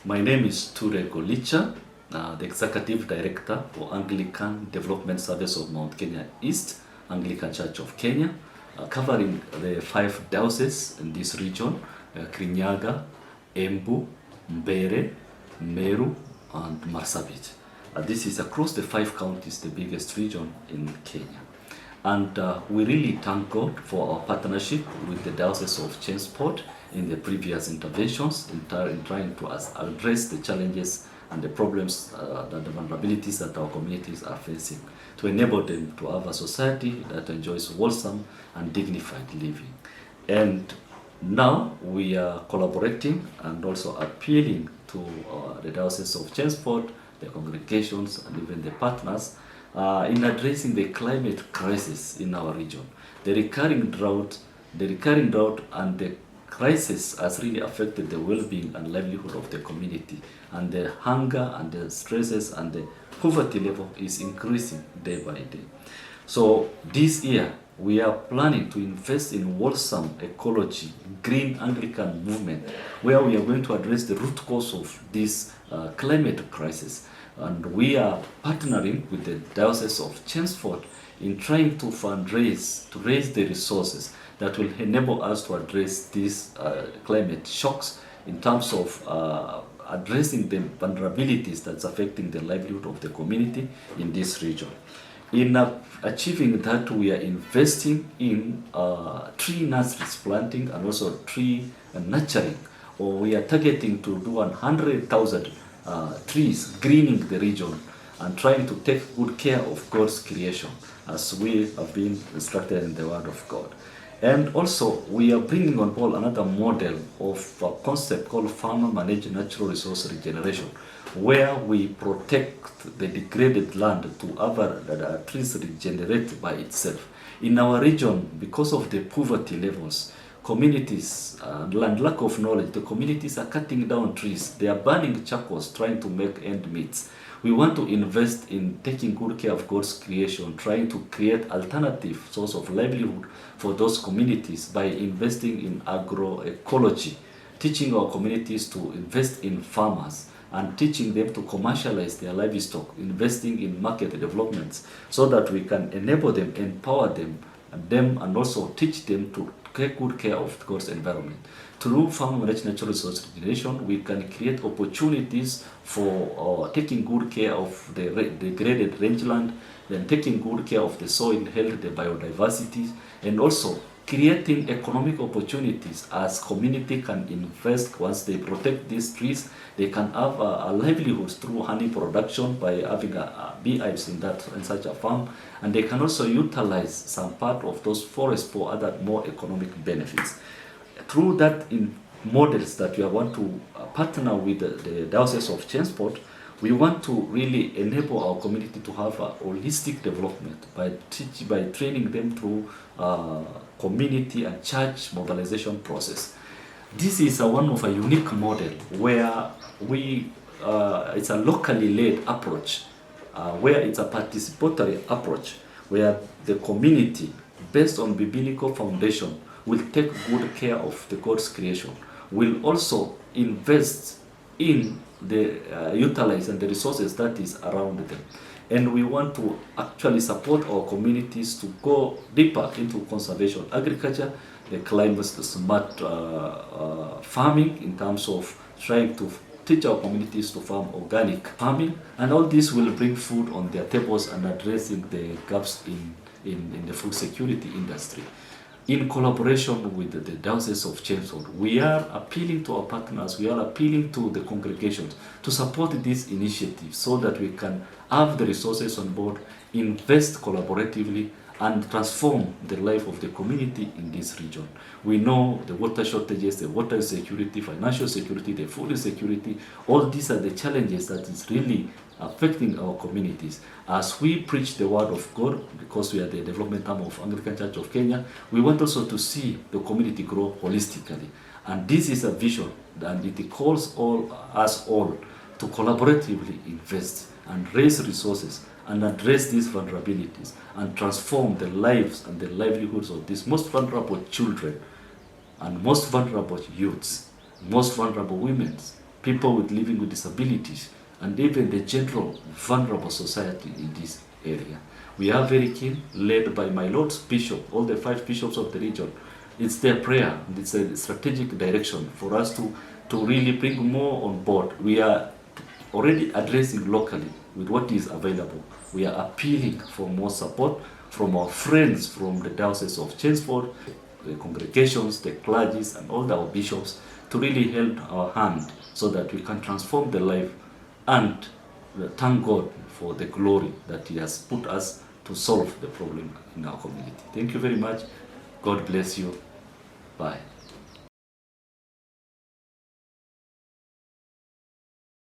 My name is Ture Golicha, the Executive Director for Anglican Development Service of Mount Kenya East, Anglican Church of Kenya, covering the 5 dioceses in this region, Kirinyaga, Embu, Mbeere, Meru, and Marsabit. This is across the 5 counties, the biggest region in Kenya. And we really thank God for our partnership with the Diocese of Chelmsford in the previous interventions in trying to address the challenges and the problems, the vulnerabilities that our communities are facing, to enable them to have a society that enjoys wholesome and dignified living. And now we are collaborating and also appealing to the Diocese of Chelmsford, the congregations, and even the partners in addressing the climate crisis in our region. The recurring drought and the crisis has really affected the well-being and livelihood of the community, and the hunger and the stresses and the poverty level is increasing day by day. So this year we are planning to invest in wholesome ecology, green Anglican movement, where we are going to address the root cause of this climate crisis. And we are partnering with the Diocese of Chelmsford in trying to fundraise, to raise the resources that will enable us to address these climate shocks in terms of addressing the vulnerabilities that's affecting the livelihood of the community in this region. In achieving that, we are investing in tree nurseries planting and also tree nurturing, or we are targeting to do 100,000 trees, greening the region and trying to take good care of God's creation as we have been instructed in the Word of God. And also we are bringing on board another model of a concept called farmer managed natural resource regeneration, where we protect the degraded land to have trees regenerate by itself. In our region, because of the poverty levels, communities and lack of knowledge, the communities are cutting down trees. They are burning charcoals trying to make end meet. We want to invest in taking good care of God's creation, trying to create alternative source of livelihood for those communities by investing in agroecology, teaching our communities to invest in farmers and teaching them to commercialize their livestock, investing in market developments so that we can enable them, empower them, and also teach them to take good care of God's environment. Through farm managed natural resource regeneration, we can create opportunities for taking good care of the degraded rangeland, then taking good care of the soil health, the biodiversity, and also creating economic opportunities as community can invest. Once they protect these trees, they can have a livelihood through honey production by having beehives in such a farm, and they can also utilize some part of those forests for other more economic benefits. Through that in models that we want to partner with the Diocese of Chelmsford, we want to really enable our community to have a holistic development by training them through community and church mobilization process. This is one of a unique model where it's a locally led approach, where it's a participatory approach, where the community, based on biblical foundation, will take good care of the God's creation, will also invest in the utilize and the resources that is around them. And we want to actually support our communities to go deeper into conservation agriculture, the climate smart farming, in terms of trying to teach our communities to farm organic farming, and all this will bring food on their tables and addressing the gaps in the food security industry. In collaboration with the Diocese of Chelmsford, we are appealing to our partners, we are appealing to the congregations to support this initiative so that we can have the resources on board, invest collaboratively, and transform the life of the community in this region. We know the water shortages, the water insecurity, financial security, the food insecurity, all these are the challenges that is really affecting our communities. As we preach the word of God, because we are the development arm of Anglican Church of Kenya, we want also to see the community grow holistically. And this is a vision, and it calls us all to collaboratively invest and raise resources and address these vulnerabilities and transform the lives and the livelihoods of these most vulnerable children and most vulnerable youths, most vulnerable women, people with living with disabilities, and even the general vulnerable society in this area. We are very keen, led by my Lord's Bishop, all the 5 bishops of the region. It's their prayer, it's a strategic direction for us to really bring more on board. We are already addressing locally with what is available. We are appealing for more support from our friends from the Diocese of Chelmsford, the congregations, the clergies, and all our bishops to really help our hand so that we can transform the life and thank God for the glory that He has put us to solve the problem in our community. Thank you very much. God bless you. Bye.